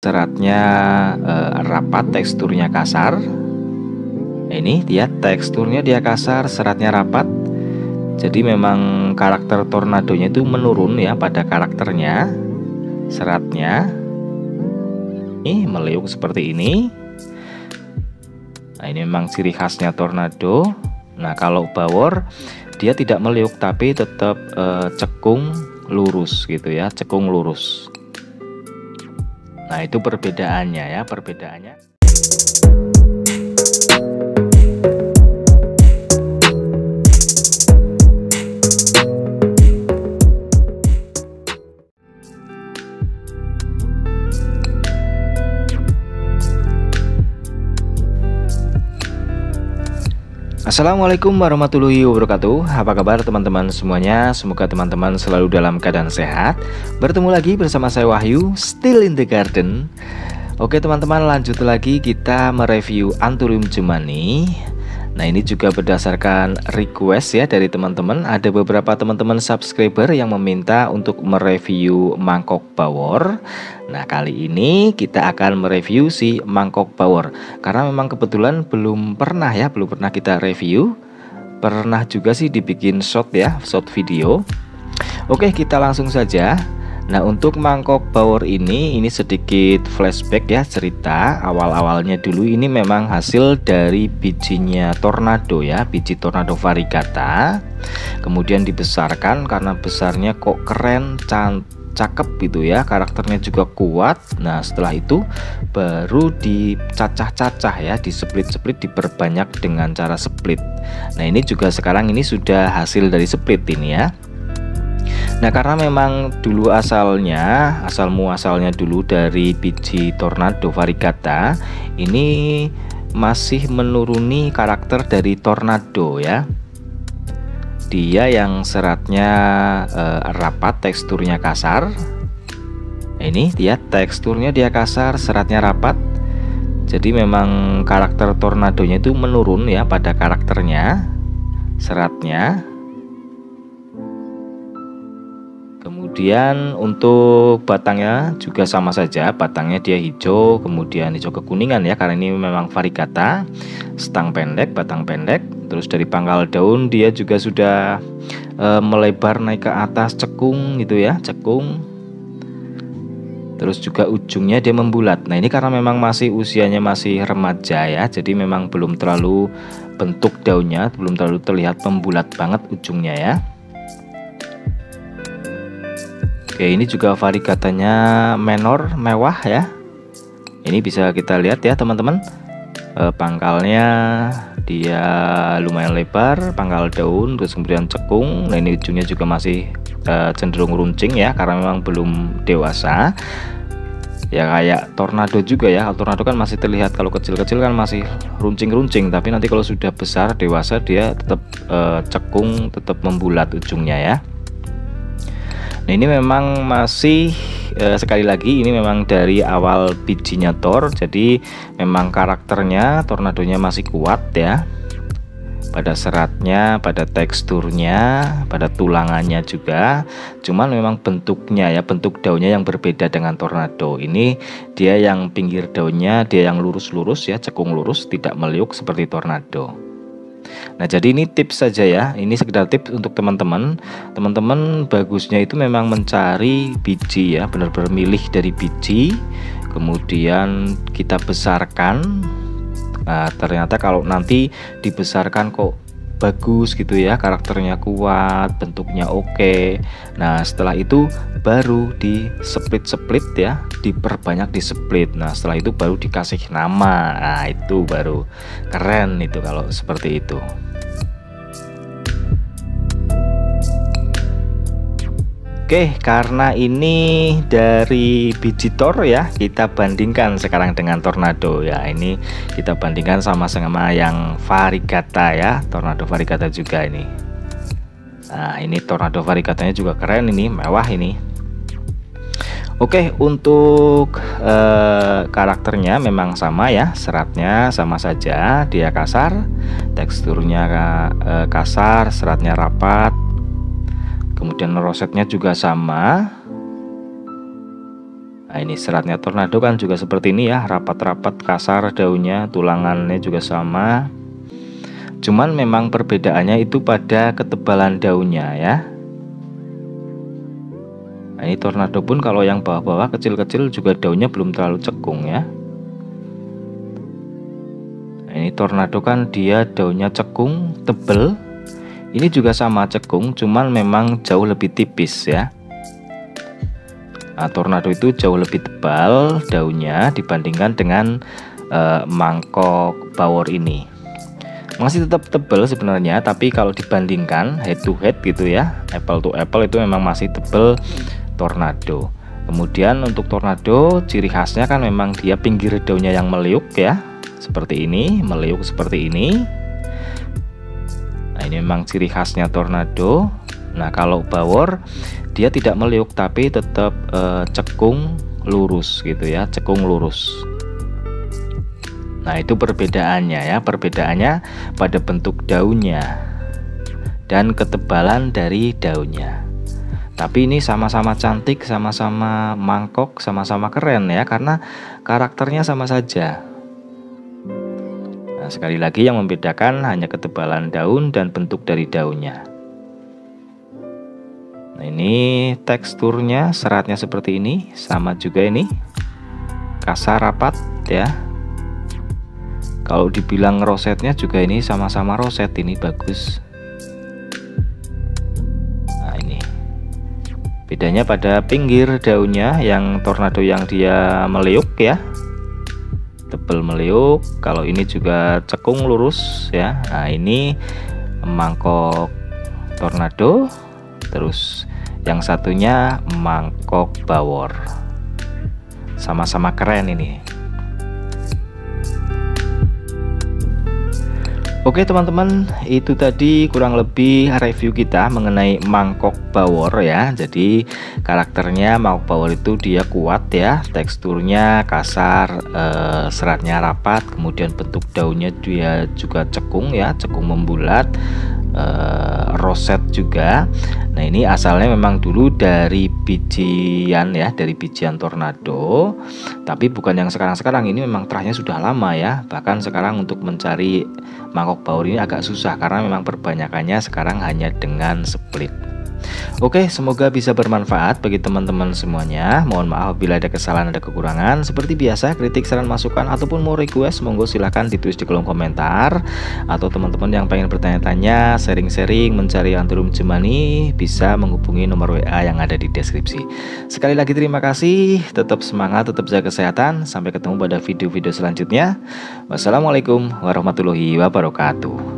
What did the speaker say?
seratnya rapat, teksturnya kasar. Ini dia teksturnya dia kasar, seratnya rapat. Jadi memang karakter tornadonya itu menurun ya pada karakternya. Seratnya ini meliuk seperti ini. Nah, ini memang ciri khasnya tornado. Nah, kalau bawor dia tidak meliuk tapi tetap cekung lurus gitu ya, cekung lurus. Nah, itu perbedaannya ya, perbedaannya. Assalamualaikum warahmatullahi wabarakatuh. Apa kabar teman-teman semuanya? Semoga teman-teman selalu dalam keadaan sehat. Bertemu lagi bersama saya Wahyu, Still in the Garden. Oke teman-teman, lanjut lagi kita mereview Anthurium jemani. Nah, ini juga berdasarkan request ya dari teman-teman. Ada beberapa teman-teman subscriber yang meminta untuk mereview mangkok bawor. Nah, kali ini kita akan mereview si mangkok bawor. Karena memang kebetulan belum pernah kita review. Pernah juga sih dibikin short ya, short video. Oke, kita langsung saja. Nah, untuk mangkok bawor ini sedikit flashback ya, cerita awal-awalnya dulu. Ini memang hasil dari bijinya tornado ya, biji tornado variegata. Kemudian dibesarkan karena besarnya kok keren, cakep gitu ya, karakternya juga kuat. Nah, setelah itu baru dicacah-cacah ya, displit-split, diperbanyak dengan cara split. Nah, ini juga sekarang ini sudah hasil dari split ini ya. Nah, karena memang dulu asalnya dulu dari biji tornado variegata, ini masih menuruni karakter dari tornado ya. Dia yang seratnya rapat, teksturnya kasar. Ini dia teksturnya dia kasar, seratnya rapat. Jadi memang karakter tornadonya itu menurun ya pada karakternya, seratnya. Kemudian untuk batangnya juga sama saja, batangnya dia hijau, kemudian hijau kekuningan ya, karena ini memang variegata, stang pendek, batang pendek. Terus dari pangkal daun dia juga sudah melebar naik ke atas, cekung gitu ya, cekung. Terus juga ujungnya dia membulat. Nah, ini karena memang masih usianya masih remaja ya, jadi memang belum terlalu bentuk daunnya, belum terlalu terlihat membulat banget ujungnya ya. Oke, ini juga variegatanya menor, mewah ya. Ini bisa kita lihat ya teman-teman. Pangkalnya dia lumayan lebar, pangkal daun, terus kemudian cekung. Nah, ini ujungnya juga masih cenderung runcing ya, karena memang belum dewasa. Ya kayak tornado juga ya. Kalau tornado kan masih terlihat, kalau kecil-kecil kan masih runcing-runcing, tapi nanti kalau sudah besar, dewasa, dia tetap cekung, tetap membulat ujungnya ya. Nah, ini memang masih sekali lagi ini memang dari awal bijinya tor, jadi memang karakternya tornadonya masih kuat ya, pada seratnya, pada teksturnya, pada tulangannya juga. Cuman memang bentuknya ya, bentuk daunnya yang berbeda dengan tornado. Ini dia yang pinggir daunnya dia yang lurus-lurus ya, cekung lurus, tidak meliuk seperti tornado. Nah, jadi ini tips saja ya, ini sekedar tips untuk teman-teman. Teman-teman bagusnya itu memang mencari biji ya, benar-benar milih dari biji, kemudian kita besarkan. Nah, ternyata kalau nanti dibesarkan kok bagus gitu ya, karakternya kuat, bentuknya oke. Nah, setelah itu baru di split ya, diperbanyak di split. Nah, setelah itu baru dikasih nama. Nah, itu baru keren itu kalau seperti itu. Oke, karena ini dari biji tor ya, kita bandingkan sekarang dengan tornado ya. Ini kita bandingkan sama-sama yang variegata ya, tornado variegata juga ini. Nah, ini tornado variegatanya juga keren, ini mewah ini. Oke, untuk karakternya memang sama ya, seratnya sama saja, dia kasar, teksturnya kasar, seratnya rapat. Kemudian rosetnya juga sama. Nah, Nah, ini seratnya tornado kan juga seperti ini ya, rapat-rapat, kasar daunnya, tulangannya juga sama. Cuman memang perbedaannya itu pada ketebalan daunnya ya. Nah, ini tornado pun kalau yang bawah-bawah kecil-kecil juga daunnya belum terlalu cekung ya. Nah, ini tornado kan dia daunnya cekung, tebel. Ini juga sama cekung, cuman memang jauh lebih tipis ya. Nah, tornado itu jauh lebih tebal daunnya dibandingkan dengan mangkok bawor ini. Masih tetap tebal sebenarnya, tapi kalau dibandingkan head to head gitu ya, apple to apple, itu memang masih tebal tornado. Kemudian untuk tornado ciri khasnya kan memang dia pinggir daunnya yang meliuk ya, seperti ini, meliuk seperti ini. Nah, ini memang ciri khasnya tornado. Nah, kalau bawor dia tidak meliuk tapi tetap cekung lurus gitu ya, cekung lurus. Nah, itu perbedaannya ya, perbedaannya pada bentuk daunnya dan ketebalan dari daunnya. Tapi ini sama-sama cantik, sama-sama mangkok, sama-sama keren ya, karena karakternya sama saja. Nah, sekali lagi yang membedakan hanya ketebalan daun dan bentuk dari daunnya. Nah, ini teksturnya, seratnya seperti ini, sama juga ini, kasar rapat ya. Kalau dibilang rosetnya juga ini sama-sama roset, ini bagus. Nah, ini bedanya pada pinggir daunnya, yang tornado yang dia meliuk ya, tebel meliuk. Kalau ini juga cekung lurus ya. Nah, ini mangkok tornado. Terus yang satunya mangkok bawor, sama-sama keren ini. Oke teman-teman, itu tadi kurang lebih review kita mengenai mangkok bawor ya. Jadi karakternya mangkok bawor itu dia kuat ya, teksturnya kasar, seratnya rapat, kemudian bentuk daunnya dia juga cekung ya, cekung membulat, roset juga. Nah, ini asalnya memang dulu dari bijian ya, dari bijian tornado, tapi bukan yang sekarang-sekarang. Ini memang terahnya sudah lama ya, bahkan sekarang untuk mencari mangkok bawor ini agak susah karena memang perbanyakannya sekarang hanya dengan split. Oke, semoga bisa bermanfaat bagi teman-teman semuanya. Mohon maaf bila ada kesalahan, ada kekurangan. Seperti biasa, kritik, saran, masukan ataupun mau request, monggo silahkan ditulis di kolom komentar. Atau teman-teman yang pengen bertanya-tanya, sharing-sharing, mencari Anturum Jemani, bisa menghubungi nomor WA yang ada di deskripsi. Sekali lagi terima kasih, tetap semangat, tetap jaga kesehatan. Sampai ketemu pada video-video selanjutnya. Wassalamualaikum warahmatullahi wabarakatuh.